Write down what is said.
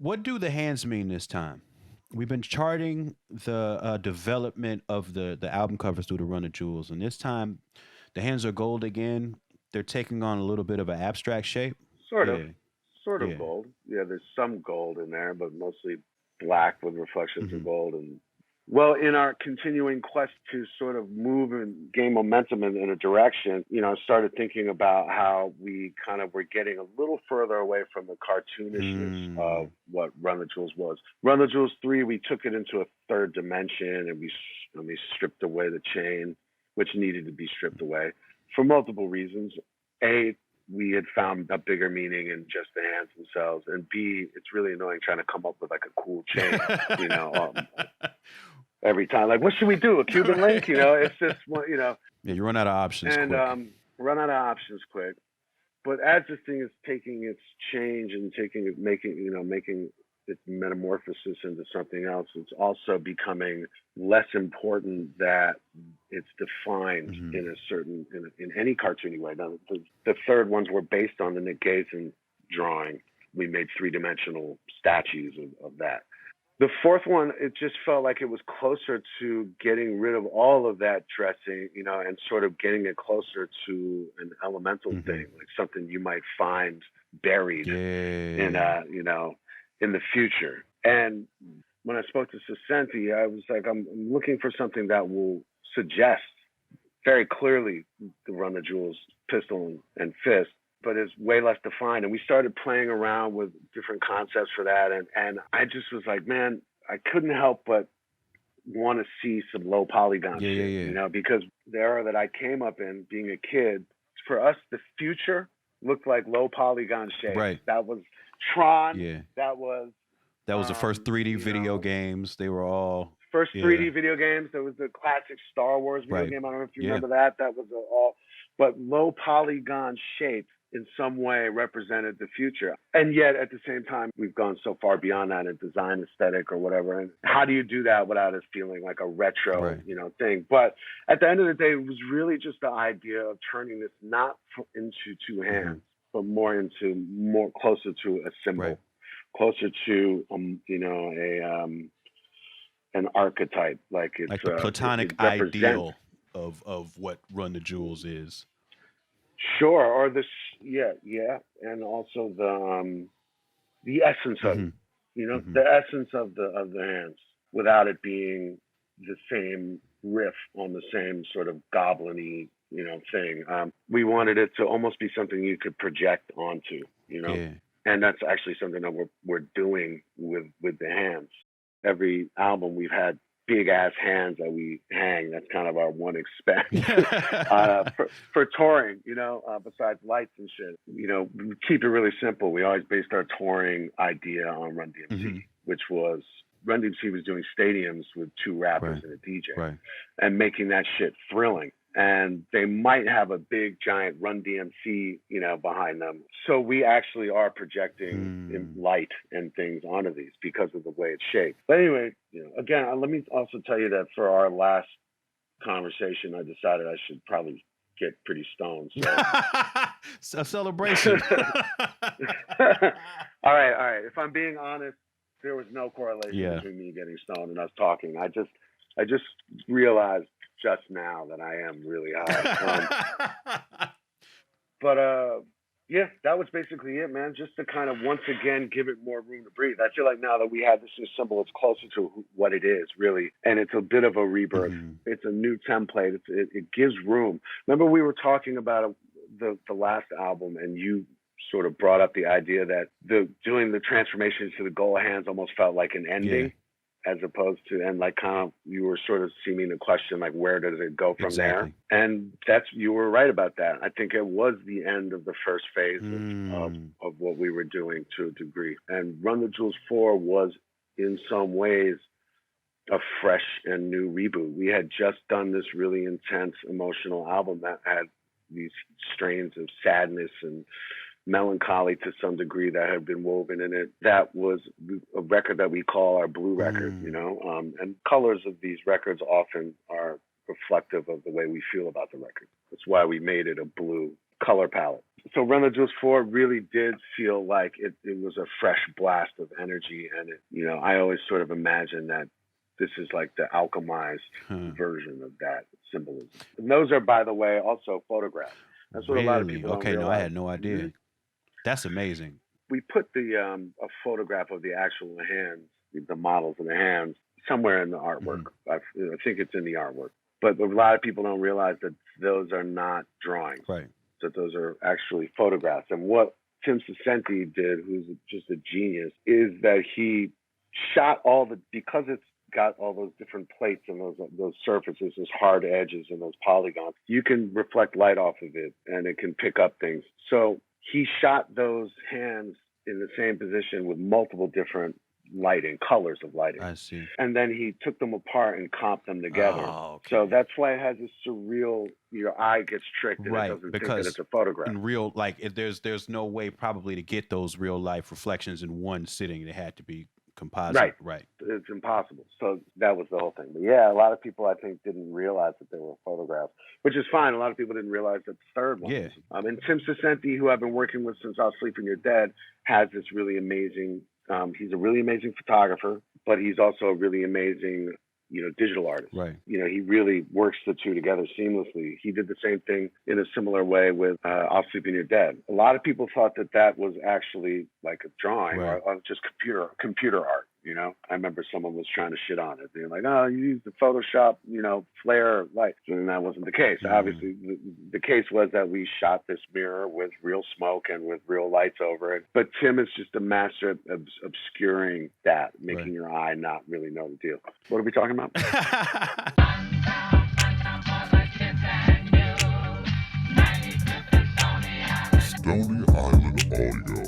What do the hands mean this time? We've been charting the development of the album covers through the Run of Jewels, and this time the hands are gold again. They're taking on a little bit of an abstract shape. Sort of, Yeah, sort of yeah. gold. Yeah, there's some gold in there, but mostly black with reflections of Hmm. gold. And well, in our continuing quest to sort of move and gain momentum in a direction, I started thinking about how we kind of were getting a little further away from the cartoonishness of Hmm. what Run the Jewels was. Run the Jewels 3, we took it into a third dimension, and we stripped away the chain, which needed to be stripped away for multiple reasons. A, we had found a bigger meaning in just the hands themselves, and B, it's really annoying trying to come up with like a cool chain, you know, every time. Like, what should we do? A Cuban link? It's just Yeah, you run out of options and quick. run out of options quick. But as this thing is taking its change and making its metamorphosis into something else, it's also becoming less important that it's defined Hmm. in a certain in any cartoony way. Now, the third ones were based on the Nick Gazen drawing. We made 3-dimensional statues of that. The fourth one, it just felt like it was closer to getting rid of all of that dressing, and sort of getting it closer to an elemental Hmm. thing, like something you might find buried in, Yeah. in the future. And when I spoke to Sasenti, I was like, I'm looking for something that will suggest very clearly the Run the Jewels pistol and fist, but is way less defined. And we started playing around with different concepts for that. And I just was like, man, I couldn't help but want to see some low polygon Yeah, yeah, shit, yeah. because the era that I came up in being a kid, for us, the future looked like low polygon shapes. Right. That was Tron. Yeah. That was, That was the first 3D you video know, games. They were all, first yeah, 3D video games. There was the classic Star Wars video right. game. I don't know if you Yeah. remember that. That was all, but low polygon shape in some way represented the future. And yet at the same time, we've gone so far beyond that in design aesthetic or whatever. And how do you do that without it feeling like a retro, Right. thing? But at the end of the day, it was really just the idea of turning this not into two Hmm. hands, but more closer to a Right. symbol, closer to, an archetype, like Like the it platonic represents. ideal of what Run the Jewels is. Sure, or this, yeah, yeah, and also the essence of it, Hmm. Hmm. the essence of the hands, without it being the same riff on the same sort of goblin-y, thing. We wanted it to almost be something you could project onto, Yeah. and that's actually something that we're doing with the hands. Every album we've had big ass hands that we hang. That's kind of our one expense for touring. Besides lights and shit. We keep it really simple. We always based our touring idea on Run DMC, Hmm. which was Run DMC was doing stadiums with 2 rappers Right. and a DJ, Right. and making that shit thrilling. And they might have a big giant Run DMC, behind them. So we actually are projecting in Mm. light and things onto these because of the way it's shaped. But anyway, again, let me also tell you that for our last conversation, I decided I should probably get pretty stoned. So, It's a celebration. all right, all right. If I'm being honest, there was no correlation Yeah. between me getting stoned and us talking. I just realized just now that I am really high. But yeah, that was basically it, man. Just to kind of once again give it more room to breathe. I feel like now that we have this new symbol, it's closer to what it is really, and it's a bit of a rebirth. Mhm. It's a new template. It gives room. Remember we were talking about the last album, and you sort of brought up the idea that doing the transformation to the goal hands almost felt like an ending. Yeah. As opposed to, and like kind of you were sort of seeming to question like where does it go from Exactly. there, and you were right about that. I think it was the end of the first phase of what we were doing to a degree, and Run the Jewels 4 was in some ways a fresh and new reboot. We had just done this really intense emotional album that had these strains of sadness and melancholy to some degree that had been woven in it. That was a record that we call our blue record, and colors of these records often are reflective of the way we feel about the record. That's why we made it a blue color palette. So Run the Jewels 4 really did feel like it was a fresh blast of energy. And, I always sort of imagine that this is like the alchemized version of that symbolism. And those are, by the way, also photographs. That's what a lot of Really? people don't Okay, no, I realize. had no idea. Mhm. That's amazing. We put a photograph of the actual hands, the models of the hands, somewhere in the artwork. I think it's in the artwork. But a lot of people don't realize that those are not drawings. Right. That those are actually photographs. And what Tim Sasenti did, who's just a genius, is that he shot because it's got all those different plates and those surfaces, those hard edges and those polygons, you can reflect light off of it and it can pick up things. So he shot those hands in the same position with multiple different lighting, colors of lighting. I see. And then he took them apart and comped them together. Oh, okay. So that's why it has this surreal, your eye gets tricked and Right, it doesn't because think that it's a photograph. in real, there's no way probably to get those real life reflections in one sitting. It had to be composite. Right. It's impossible. So that was the whole thing. But yeah, a lot of people I think didn't realize that they were photographs, which is fine. A lot of people didn't realize that the third one. Yeah. And Tim Sasenti, who I've been working with since I was Sleeping You're Dead, has this really amazing. He's a really amazing photographer, but he's also a really amazing, digital artist. Right. He really works the two together seamlessly. He did the same thing in a similar way with I'll Sleep in Your Dead. A lot of people thought that was actually like a drawing or just computer art. I remember someone was trying to shit on it, being like, "Oh, you used the Photoshop, flare light," and that wasn't the case. Obviously, the case was that we shot this mirror with real smoke and with real lights over it. But Tim is just a master of obscuring that, making your eye not really know the deal. What are we talking about? Stony Island Audio.